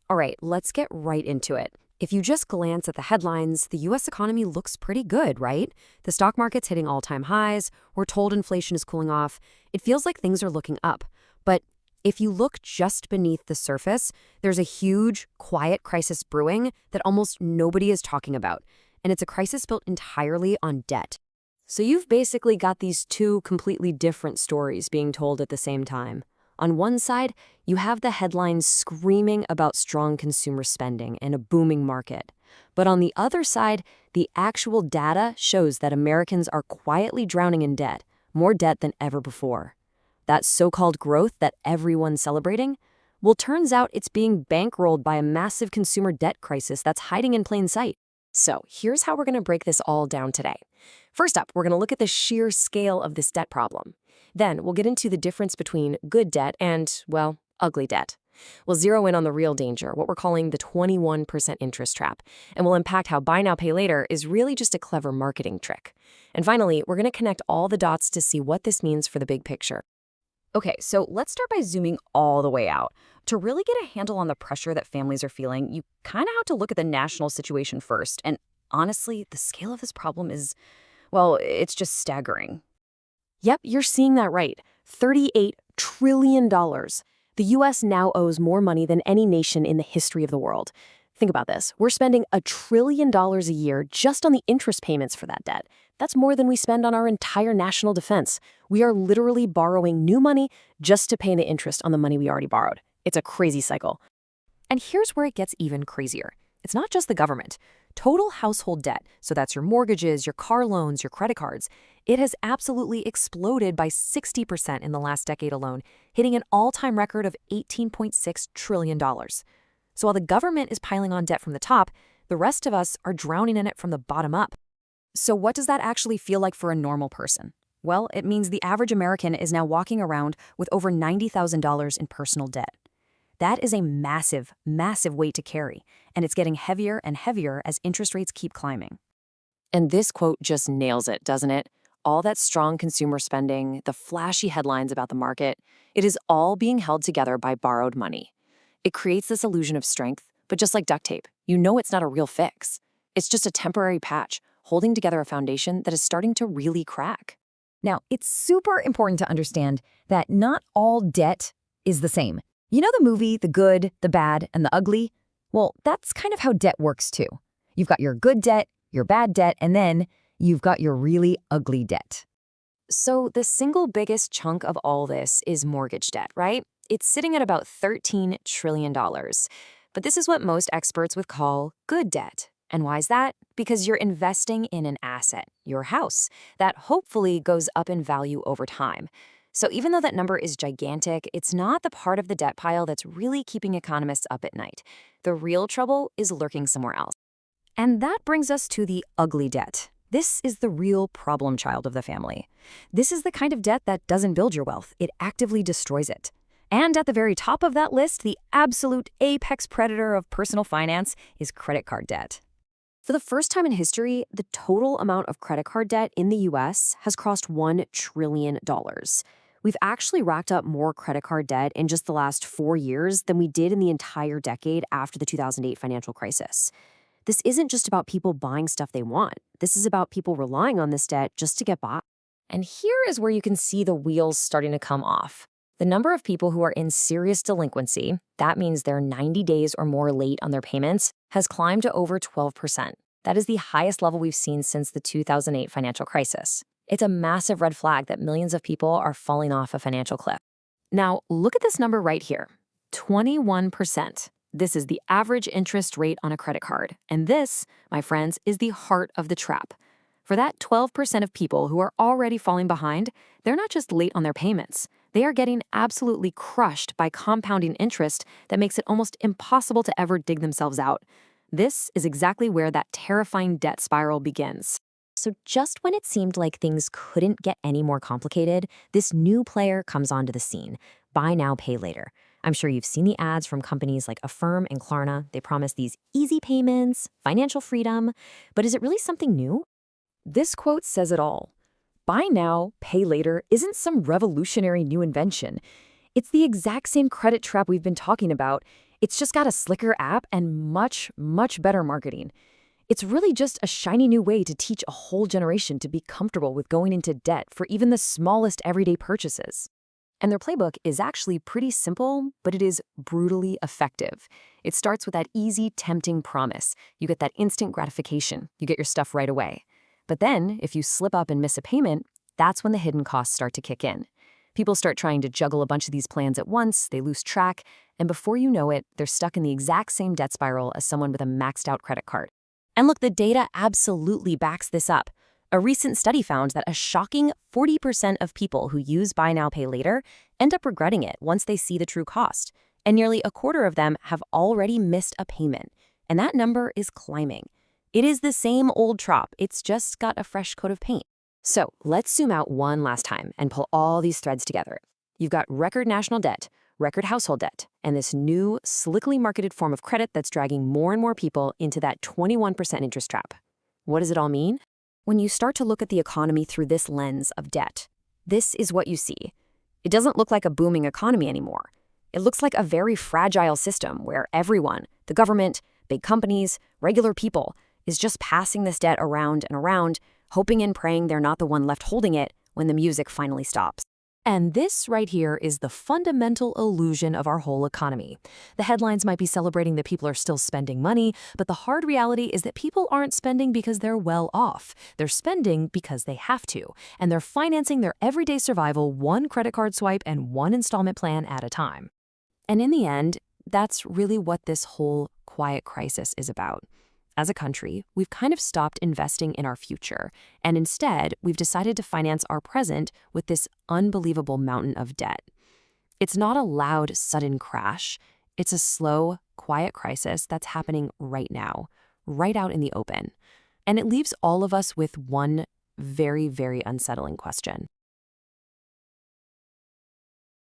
All right, let's get right into it. If you just glance at the headlines, the US economy looks pretty good, right? The stock market's hitting all-time highs. We're told inflation is cooling off. It feels like things are looking up. But if you look just beneath the surface, there's a huge, quiet crisis brewing that almost nobody is talking about. And it's a crisis built entirely on debt. So you've basically got these two completely different stories being told at the same time. On one side, you have the headlines screaming about strong consumer spending and a booming market. But on the other side, the actual data shows that Americans are quietly drowning in debt, more debt than ever before. That so-called growth that everyone's celebrating? Well, turns out it's being bankrolled by a massive consumer debt crisis that's hiding in plain sight. So here's how we're going to break this all down today. First up, we're going to look at the sheer scale of this debt problem. Then we'll get into the difference between good debt and, well, ugly debt. We'll zero in on the real danger, what we're calling the 21% interest trap, and we'll unpack how buy now, pay later is really just a clever marketing trick. And finally, we're going to connect all the dots to see what this means for the big picture. Okay, so let's start by zooming all the way out. To really get a handle on the pressure that families are feeling, you kind of have to look at the national situation first. And honestly, the scale of this problem is, well, it's just staggering. Yep, you're seeing that right. $38 trillion. The U.S. now owes more money than any nation in the history of the world. Think about this. We're spending $1 trillion a year just on the interest payments for that debt. That's more than we spend on our entire national defense. We are literally borrowing new money just to pay the interest on the money we already borrowed. It's a crazy cycle. And here's where it gets even crazier. It's not just the government. Total household debt, so that's your mortgages, your car loans, your credit cards, it has absolutely exploded by 60% in the last decade alone, hitting an all-time record of $18.6 trillion. So while the government is piling on debt from the top, the rest of us are drowning in it from the bottom up. So what does that actually feel like for a normal person? Well, it means the average American is now walking around with over $90,000 in personal debt. That is a massive, massive weight to carry, and it's getting heavier and heavier as interest rates keep climbing. And this quote just nails it, doesn't it? All that strong consumer spending, the flashy headlines about the market, it is all being held together by borrowed money. It creates this illusion of strength, but just like duct tape, you know it's not a real fix. It's just a temporary patch holding together a foundation that is starting to really crack. Now, it's super important to understand that not all debt is the same. You know the movie, The Good, the Bad, and the Ugly? Well, that's kind of how debt works too. You've got your good debt, your bad debt, and then you've got your really ugly debt. So the single biggest chunk of all this is mortgage debt, right? It's sitting at about $13 trillion. But this is what most experts would call good debt. And why is that? Because you're investing in an asset, your house, that hopefully goes up in value over time. So even though that number is gigantic, it's not the part of the debt pile that's really keeping economists up at night. The real trouble is lurking somewhere else. And that brings us to the ugly debt. This is the real problem child of the family. This is the kind of debt that doesn't build your wealth, it actively destroys it. And at the very top of that list, the absolute apex predator of personal finance is credit card debt. For the first time in history, the total amount of credit card debt in the US has crossed $1 trillion. We've actually racked up more credit card debt in just the last 4 years than we did in the entire decade after the 2008 financial crisis. This isn't just about people buying stuff they want. This is about people relying on this debt just to get by. And here is where you can see the wheels starting to come off. The number of people who are in serious delinquency, that means they're 90 days or more late on their payments, has climbed to over 12%. That is the highest level we've seen since the 2008 financial crisis. It's a massive red flag that millions of people are falling off a financial cliff. Now, look at this number right here, 21%. This is the average interest rate on a credit card. And this, my friends, is the heart of the trap. For that 12% of people who are already falling behind, they're not just late on their payments. They are getting absolutely crushed by compounding interest that makes it almost impossible to ever dig themselves out. This is exactly where that terrifying debt spiral begins. So just when it seemed like things couldn't get any more complicated, this new player comes onto the scene. Buy now, pay later. I'm sure you've seen the ads from companies like Affirm and Klarna. They promise these easy payments, financial freedom. But is it really something new? This quote says it all. Buy now, pay later isn't some revolutionary new invention. It's the exact same credit trap we've been talking about, It's just got a slicker app and much, much better marketing. It's really just a shiny new way to teach a whole generation to be comfortable with going into debt for even the smallest everyday purchases. And their playbook is actually pretty simple, but it is brutally effective. It starts with that easy, tempting promise. You get that instant gratification. You get your stuff right away. But then, if you slip up and miss a payment, that's when the hidden costs start to kick in. People start trying to juggle a bunch of these plans at once, they lose track, and before you know it, they're stuck in the exact same debt spiral as someone with a maxed out credit card. And look, the data absolutely backs this up. A recent study found that a shocking 40% of people who use Buy Now, Pay Later end up regretting it once they see the true cost. And nearly a quarter of them have already missed a payment. And that number is climbing. It is the same old trop, it's just got a fresh coat of paint. So let's zoom out one last time and pull all these threads together. You've got record national debt, record household debt, and this new, slickly marketed form of credit that's dragging more and more people into that 21% interest trap. What does it all mean? When you start to look at the economy through this lens of debt, this is what you see. It doesn't look like a booming economy anymore. It looks like a very fragile system where everyone, the government, big companies, regular people, is just passing this debt around and around, hoping and praying they're not the one left holding it when the music finally stops. And this right here is the fundamental illusion of our whole economy. The headlines might be celebrating that people are still spending money, but the hard reality is that people aren't spending because they're well off. They're spending because they have to, and they're financing their everyday survival one credit card swipe and one installment plan at a time. And in the end, that's really what this whole quiet crisis is about. As a country, we've kind of stopped investing in our future, and instead, we've decided to finance our present with this unbelievable mountain of debt. It's not a loud, sudden crash. It's a slow, quiet crisis that's happening right now, right out in the open. And it leaves all of us with one very, very unsettling question.